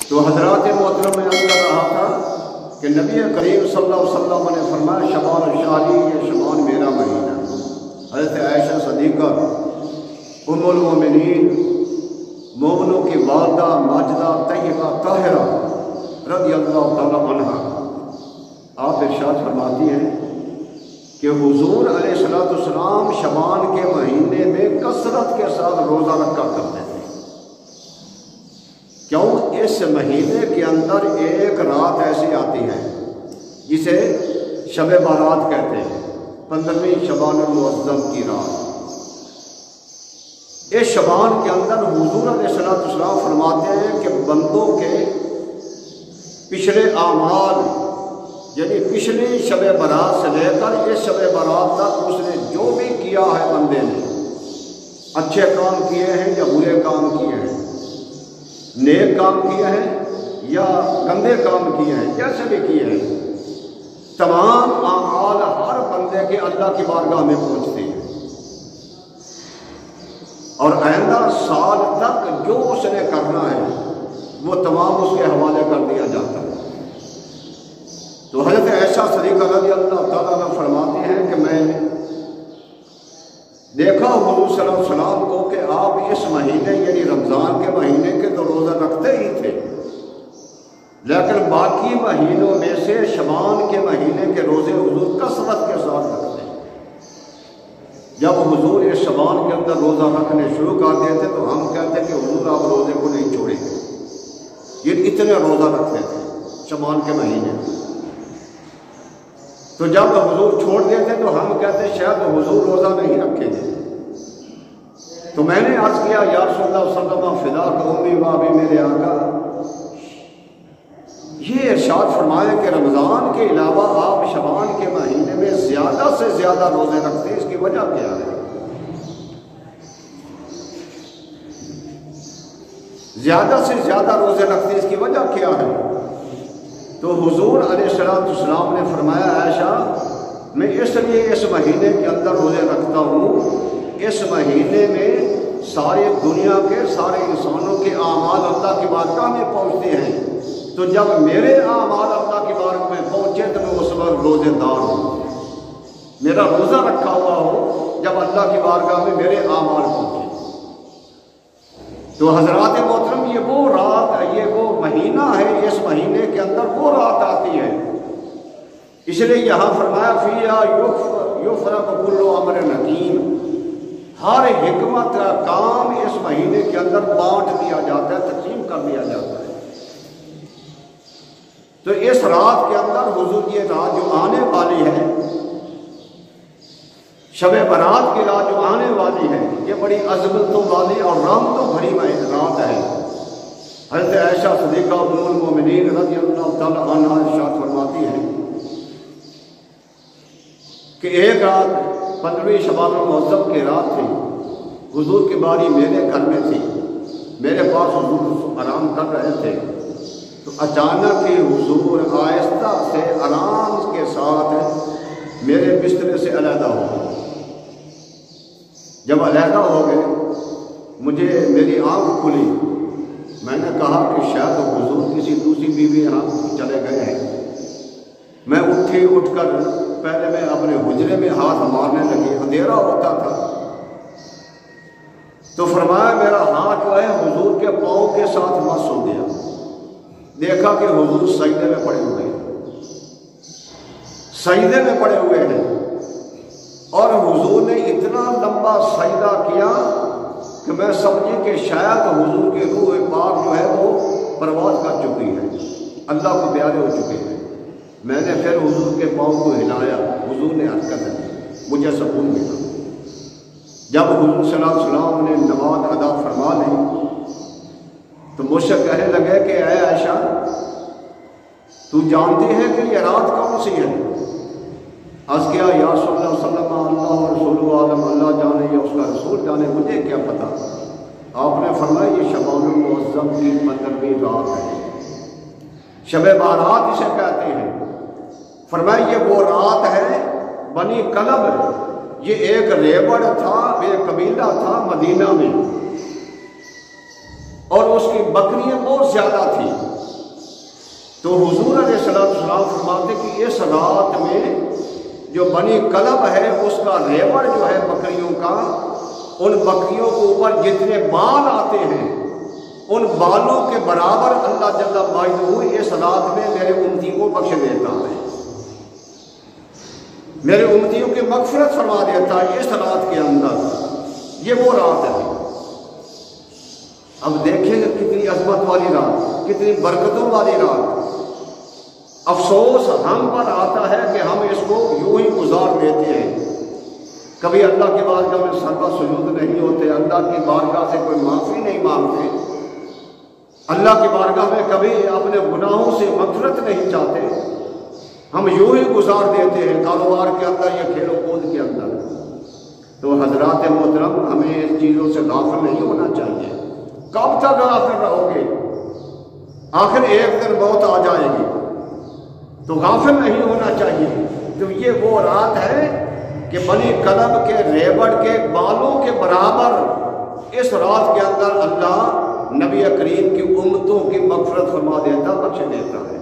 تو حضرات محترم میں عرض کر رہا تھا کہ نبی کریم صلی اللہ علیہ وسلم نے فرمایا شبان شہری، یہ شبان میرا مہینہ۔ حضرت عائشہ صدیقہ ام المومنین، مومنوں کی والدہ ماجدہ طیبہ طاہرہ رضی اللہ تعالی عنہ، آپ ارشاد فرماتی ہیں کہ حضور علیہ السلام شبان کے مہینے میں کثرت کے ساتھ روزہ رکھا کرتے تھے۔ کیوں؟ اس مہینے کے اندر ایک رات ایسی آتی ہے جسے شب بارات کہتے ہیں، 15ویں شبان المعظم کی رات۔ اس شبان کے اندر حضور علیہ السلام فرماتے ہیں کہ بندوں کے پچھلے اعمال، یعنی پچھلی شب برات سے لے کر اس شب برات تک اس نے جو بھی کیا ہے بندے نے، اچھے کام کیے ہیں یا برے کام کیے ہیں، نیک کام کیے ہیں یا گندے کام کیے ہیں، جیسے بھی کیے ہیں، تمام اعمال ہر بندے کے اللہ کی بارگاہ میں پہنچتے ہیں، اور آئندہ سال تک جو اس نے کرنا ہے وہ تمام اس کے حوالے کر دیا جاتا ہے۔ تو حضرت عائشہ صدیقہ رضی اللہ تعالیٰ عنہ فرماتے ہیں کہ میں دیکھا حضور صلی اللہ علیہ وسلم کو کہ آپ اس مہینے یعنی رمضان کے مہینے کے تو روزہ رکھتے ہی تھے، لیکن باقی مہینوں میں سے شبان کے مہینے کے روزے حضور کثرت کے ساتھ رکھتے ہیں۔ جب حضور اس شبان کے اندر روزہ رکھنے شروع کر دیتے تو ہم کہتے کہ حضور آپ روزے کو نہیں چھوڑیں گے، یہ اتنے روزہ رکھتے تھے شبان کے مہینے میں۔ تو جب حضور چھوڑ دیتے تو ہم کہتے شاید حضور روزہ نہیں رکھیں گے۔ تو میں نے عرض کیا یا رسول اللہ صلی اللہ علیہ وسلم فدا کا امی و ابی میرے آقا، یہ ارشاد فرمایا کہ رمضان کے علاوہ آپ شبان کے مہینے میں زیادہ سے زیادہ روزے رکھتے ہیں، اس کی وجہ کیا ہے؟ زیادہ سے زیادہ روزے رکھتے ہیں، اس کی وجہ کیا ہے؟ تو حضور علیہ السلام نے فرمایا عائشہ میں اس لیے اس مہینے کے اندر روزے رکھتا ہوں، اس مہینے میں ساری دنیا کے سارے انسانوں کے اعمال اللہ کی بارگاہ میں پہنچتے ہیں، تو جب میرے اعمال اللہ کی بارگاہ میں پہنچے تو میں اس وقت روزے دار ہوں، میرا روزہ رکھا ہوا ہو جب اللہ کی بارگاہ میں میرے اعمال پہنچے۔ تو حضرات محترم یہ وہ رات ہے، یہ وہ مہینہ ہے، اس مہینے کے اندر وہ رات آتی ہے، اس لیے یہاں فرمایا فیہا یفرق کل امر حکیم، ہر حکمت کا کام اس مہینے کے اندر بانٹ دیا جاتا ہے، تقسیم کر دیا جاتا ہے۔ تو اس رات کے اندر حضور یہ رات جو آنے والی ہے، شب برات کی رات جو آنے والی ہے، یہ بڑی عظمتوں والی اور رحمتوں بھری رات ہے۔ حضرت عائشہ صدیقہ ام المومنین رضی اللہ تعالی عنہا ارشاد فرماتی ہیں کہ ایک رات 15ویں شبان المعظم کی رات تھی، حضور کی باری میرے گھر میں تھی، میرے پاس حضور آرام کر رہے تھے، تو اچانک ہی حضور آہستہ سے آرام کے ساتھ میرے بسترے سے علیحدہ ہو گئے۔ جب علیحدہ ہو گئے مجھے میری آنکھ کھلی، میں نے کہا کہ شاید حضور کسی دوسری بیوی یہاں چلے گئے ہیں۔ میں اٹھ کر پہلے میں اپنے حجرے میں ہاتھ مارنے لگی، اندھیرا ہوتا تھا، تو فرمایا میرا ہاتھ جو ہے حضور کے پاؤں کے ساتھ مس ہو گیا، دیکھا کہ حضور سجدے میں پڑے ہوئے ہیں، سجدے میں پڑے ہوئے ہیں، اور حضور نے اتنا لمبا سجدہ کیا کہ میں سمجھی کہ شاید حضور کی روح پاک جو ہے وہ پرواز کر چکی ہے، اللہ کو پیارے ہو چکے ہیں۔ میں نے پھر حضور کے پاؤں کو ہلایا، حضور نے حرکت دی، مجھے سکون ملا۔ جب حضور صلی اللہ علیہ وسلم نے نماز ادا فرما لی تو مجھ سے کہنے لگے کہ اے عائشہ تو جانتی ہے کہ یہ رات کون سی ہے؟ عرض کیا یا رسول اللہ صلی اللہ علیہ رسول عالم، اللہ جانے یا اس کا رسول جانے، مجھے کیا پتا۔ آپ نے فرمایا یہ شبان المعظم کی 15ویں رات ہے، شب بارات اسے کہتے ہیں۔ فرمایا یہ وہ رات ہے، بنی کلب، یہ ایک ریوڑ تھا، ایک قبیلہ تھا مدینہ میں، اور اس کی بکریاں بہت زیادہ تھیں، تو حضور علیہ السلام فرماتے کہ اس رات میں جو بنی کلب ہے اس کا ریوڑ جو ہے بکریوں کا، ان بکریوں کے اوپر جتنے بال آتے ہیں ان بالوں کے برابر اللہ جل مجدہ اس رات میں میرے امتی کو بخش دیتا ہے، میرے امتیوں کی مغفرت فرما دیتا ہے اس رات کے اندر۔ یہ وہ رات ہے۔ اب دیکھیں کہ کتنی عظمت والی رات، کتنی برکتوں والی رات۔ افسوس ہم پر آتا ہے کہ ہم اس کو یوں ہی گزار لیتے ہیں، کبھی اللہ کی بارگاہ میں سجدہ سجود نہیں ہوتے، اللہ کی بارگاہ سے کوئی معافی نہیں مانگتے، اللہ کی بارگاہ میں کبھی اپنے گناہوں سے مغفرت نہیں چاہتے، ہم یوں ہی گزار دیتے ہیں کاروبار کے اندر یا کھیل و کود کے اندر۔ تو حضرات محترم، ہمیں ان چیزوں سے غافل نہیں ہونا چاہیے۔ کب تک غافل رہو گے؟ آخر ایک دن موت آ جائے گی، تو غافل نہیں ہونا چاہیے۔ تو یہ وہ رات ہے کہ بنی کلب کے ریوڑ کے بالوں کے برابر اس رات کے اندر اللہ نبی کریم کی امتوں کی مغفرت فرما دیتا، بخش دیتا ہے۔